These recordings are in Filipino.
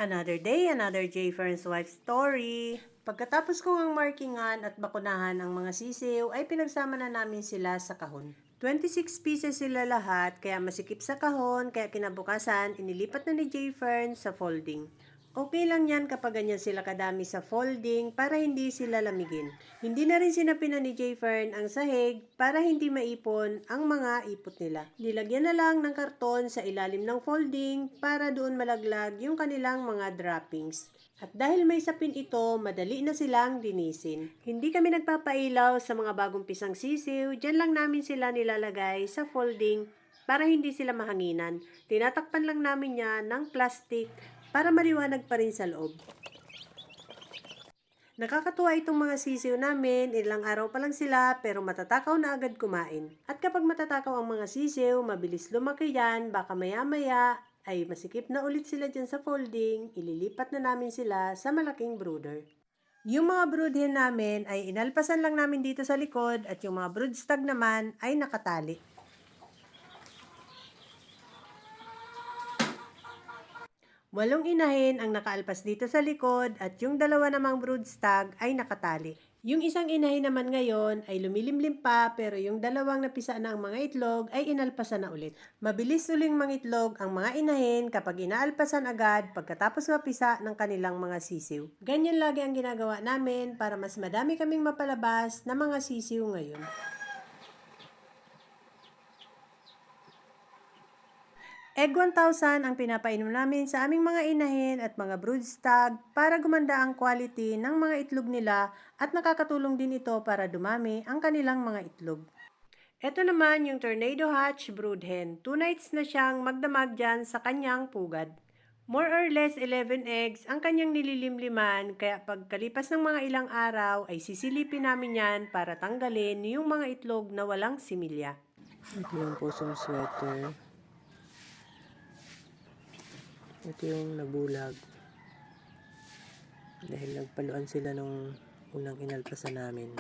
Another day, another J. Fern's wife story. Pagkatapos kong ang markingan at bakunahan ang mga sisiw, ay pinagsama na namin sila sa kahon. 26 pieces sila lahat, kaya masikip sa kahon, kaya kinabukasan, inilipat na ni J. Fern sa folding. Okay lang yan kapag ganyan sila kadami sa folding para hindi sila lamigin. Hindi na rin sinapin ni J. Fern ang sahig para hindi maipon ang mga ipot nila. Nilagyan na lang ng karton sa ilalim ng folding para doon malaglag yung kanilang mga droppings. At dahil may sapin ito, madali na silang linisin. Hindi kami nagpapailaw sa mga bagong pisang sisiw, dyan lang namin sila nilalagay sa folding para hindi sila mahanginan. Tinatakpan lang namin yan ng plastic para maliwanag pa rin sa loob. Nakakatuwa itong mga sisiw namin, ilang araw pa lang sila pero matatakaw na agad kumain. At kapag matatakaw ang mga sisiw, mabilis lumaki yan, baka maya-maya ay masikip na ulit sila dyan sa folding, ililipat na namin sila sa malaking brooder. Yung mga brood hen namin ay inalpasan lang namin dito sa likod at yung mga brood stag naman ay nakatali. Walong inahin ang nakaalpas dito sa likod at yung dalawa namang brood stag ay nakatali. Yung isang inahin naman ngayon ay lumilimlim pa pero yung dalawang napisa na ang mga itlog ay inalpasan na ulit. Mabilis uling mangitlog ang mga inahin kapag inaalpasan agad pagkatapos mapisa ng kanilang mga sisiw. Ganyan lagi ang ginagawa namin para mas madami kaming mapalabas na mga sisiw ngayon. Egg 1,000 ang pinapainom namin sa aming mga inahin at mga brood stag para gumanda ang quality ng mga itlog nila at nakakatulong din ito para dumami ang kanilang mga itlog. Ito naman yung Tornado Hatch brood hen. 2 nights na siyang magdamag dyan sa kanyang pugad. More or less 11 eggs ang kanyang nililimliman kaya pagkalipas ng mga ilang araw ay sisilipin namin yan para tanggalin yung mga itlog na walang similya. Ito yung possum sweater. Ito yung nabulag. Dahil nagpaluan sila nung unang inalpasan namin.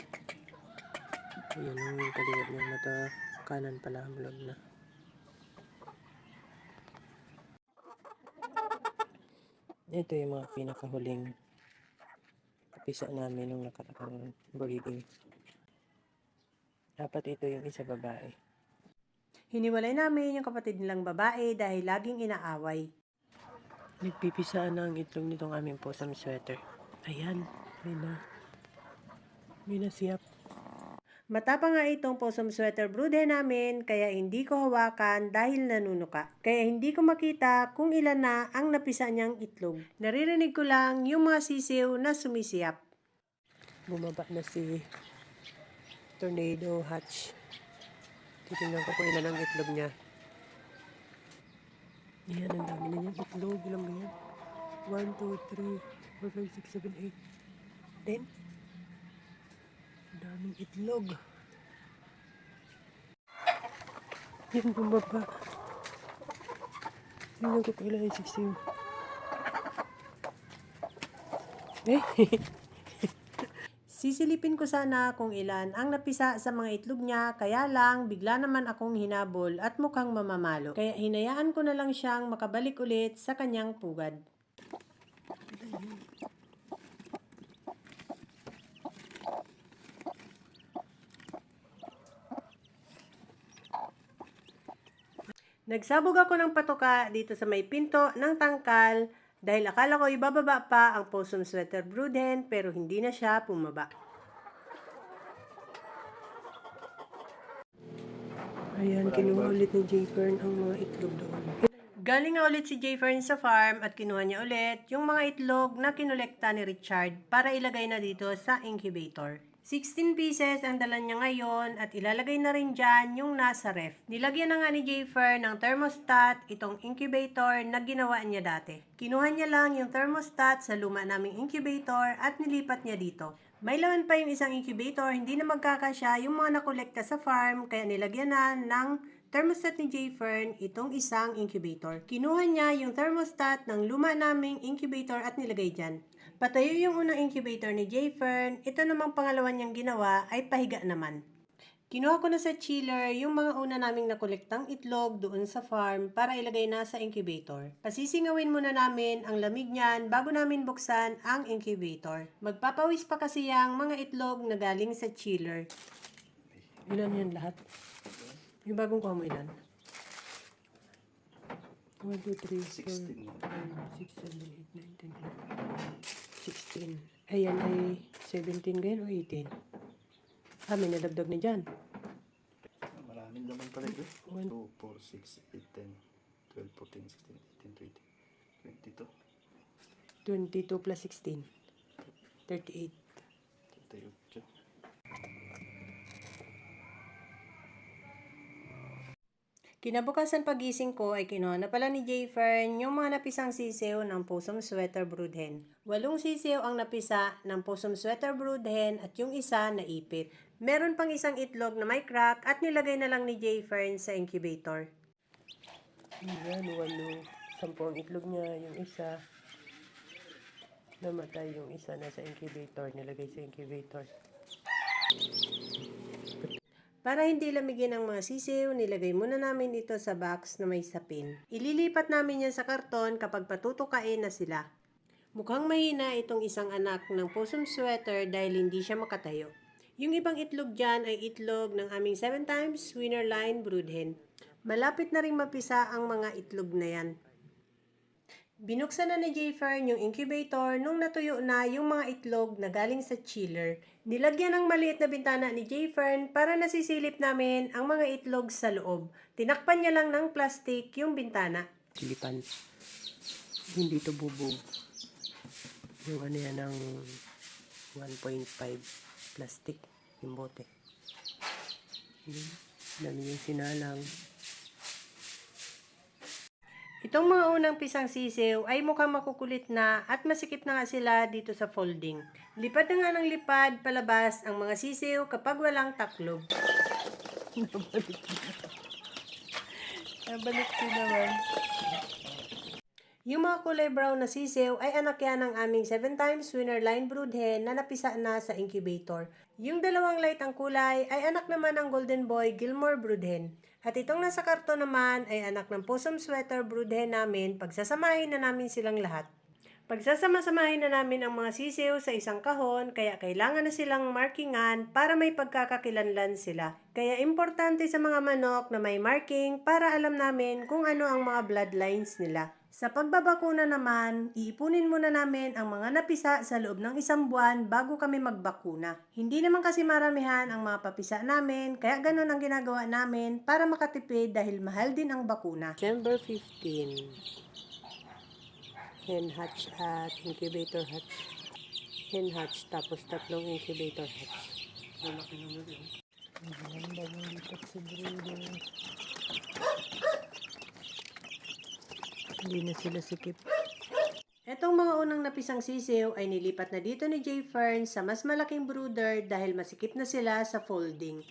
Ayan yung kaliwat niya. Mata kanan pala bulag na. Ito yung mga pinakahuling kapisa namin nung nakaraang breeding. Dapat ito yung isa babae. Hiniwalay namin yung kapatid nilang babae dahil laging inaaway. Nagpipisaan na ang itlog nitong aming possum sweater. Ayan, may nasiyap. Matapang nga itong possum sweater brood hen namin kaya hindi ko hawakan dahil nanunuka. Kaya hindi ko makita kung ilan na ang napisa niyang itlog. Naririnig ko lang yung mga sisiw na sumisiyap. Bumaba na si Tornado Hatch. Titingnan ko kung ilan ang itlog niya. Yan, ang dami na niyang itlog. Ilang ba yan? 1, 2, 3, 4, 5, 6, 7, 8, 10. Ang daming itlog. Yan, bumaba. Tingnan ko kung ilan yung sisiw. Sisilipin ko sana kung ilan ang napisa sa mga itlog niya, kaya lang bigla naman akong hinabol at mukhang mamamalo. Kaya hinayaan ko na lang siyang makabalik ulit sa kanyang pugad. Nagsabog ako ng patoka dito sa may pinto ng tangkal dahil akala ko ibababa pa ang possum sweater brood hen pero hindi na siya pumaba. Ayan, kinuha ulit ni J. Fern ang mga itlog doon. Galing nga ulit si J. Fern sa farm at kinuha niya ulit yung mga itlog na kinolekta ni Richard para ilagay na dito sa incubator. 16 pieces ang dala niya ngayon at ilalagay na rin dyan yung nasa ref. Nilagyan na nga ni J. Fern ng thermostat itong incubator na ginawa niya dati. Kinuha niya lang yung thermostat sa luma naming incubator at nilipat niya dito. May laman pa yung isang incubator, hindi na magkakasya yung mga nakolekta sa farm kaya nilagyan na ng thermostat ni J. Fern itong isang incubator. Kinuha niya yung thermostat ng luma naming incubator at nilagay dyan. Patayo yung unang incubator ni J. Fern, ito namang pangalawa niyang ginawa ay pahiga naman. Kinuha ko na sa chiller yung mga una naming nakolektang itlog doon sa farm para ilagay na sa incubator. Pasisingawin muna namin ang lamig niyan bago namin buksan ang incubator. Magpapawis pa kasi yung mga itlog na galing sa chiller. Ilan yan lahat? Yung bagong kuha mo ilan? 1, 2, 3, 16. 4, 5, 6, 7, 8, 9, 10, 11, 16. Ayan ay 17 ganyan o 18? May nadagdag na dyan. Maraming naman pala ito. 1, 2, 4, 6, 8, 10, 12, 14, 16, 18, 20, 22, 22 plus 16. 38. 38. Kinabukasan pagising ko ay kinuha na pala ni Jayfern yung mga napisang sisiw ng Possum Sweater Brood Hen. 8 sisiw ang napisa ng Possum Sweater Brood Hen at yung isa na ipit. Meron pang isang itlog na may crack at nilagay na lang ni Jayfern sa incubator. Yan, 10 ang itlog niya. Yung isa, namatay. Yung isa nasa incubator. Nilagay sa incubator. Para hindi lamigin ang mga sisiw, nilagay muna namin ito sa box na may sapin. Ililipat namin yan sa karton kapag patutukain na sila. Mukhang mahina itong isang anak ng Possum Sweater dahil hindi siya makatayo. Yung ibang itlog dyan ay itlog ng aming 7 times winner line brood hen. Malapit na ring mapisa ang mga itlog na yan. Binuksan na ni Jayfern yung incubator nung natuyo na yung mga itlog na galing sa chiller. Nilagyan ng maliit na bintana ni Jayfern para nasisilip namin ang mga itlog sa loob. Tinakpan niya lang ng plastic yung bintana. Silipan. Hindi ito bubog. Yung ano yan ng 1.5 plastic. Yung bote. Dami yung sinalang. Itong mga unang pisang sisiw ay mukhang makukulit na at masikip na nga sila dito sa folding. Lipad na nga ng lipad palabas ang mga sisiw kapag walang taklob. Nabalik ko naman. Yung mga kulay brown na sisiw ay anak yan ng aming 7 times winner line brood hen na napisa na sa incubator. Yung dalawang light ang kulay ay anak naman ng Golden Boy Gilmore brood hen. At itong nasa karton naman ay anak ng Possum Sweater brood hen namin. Pagsasamahin na namin silang lahat. Pagsasama-samahin na namin ang mga sisiw sa isang kahon, kaya kailangan na silang markingan para may pagkakakilanlan sila. Kaya importante sa mga manok na may marking para alam namin kung ano ang mga bloodlines nila. Sa pagbabakuna naman, iipunin muna namin ang mga napisa sa loob ng 1 buwan bago kami magbakuna. Hindi naman kasi maramihan ang mga papisa namin, kaya ganun ang ginagawa namin para makatipid dahil mahal din ang bakuna. December 15. Hen hatch at incubator hatch. Hen hatch tapos 3 incubator hatch. Malaki naman yun. Ang bagong lipat sa brooder. Hindi na sila sikip. Etong mga unang napisang sisiw ay nilipat na dito ni Jayfern sa mas malaking brooder dahil masikip na sila sa folding.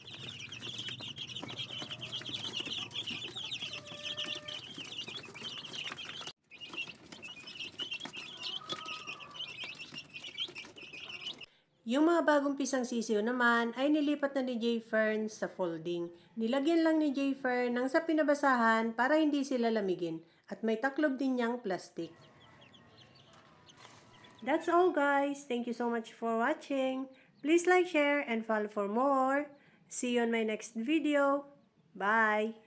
Yung mga bagong pisang sisiw naman ay nilipat na ni Jayfern sa folding. Nilagyan lang ni Jayfern ng sa pinabasahan para hindi sila lamigin at may taklob din niyang plastic. That's all guys. Thank you so much for watching. Please like, share, and follow for more. See you on my next video. Bye!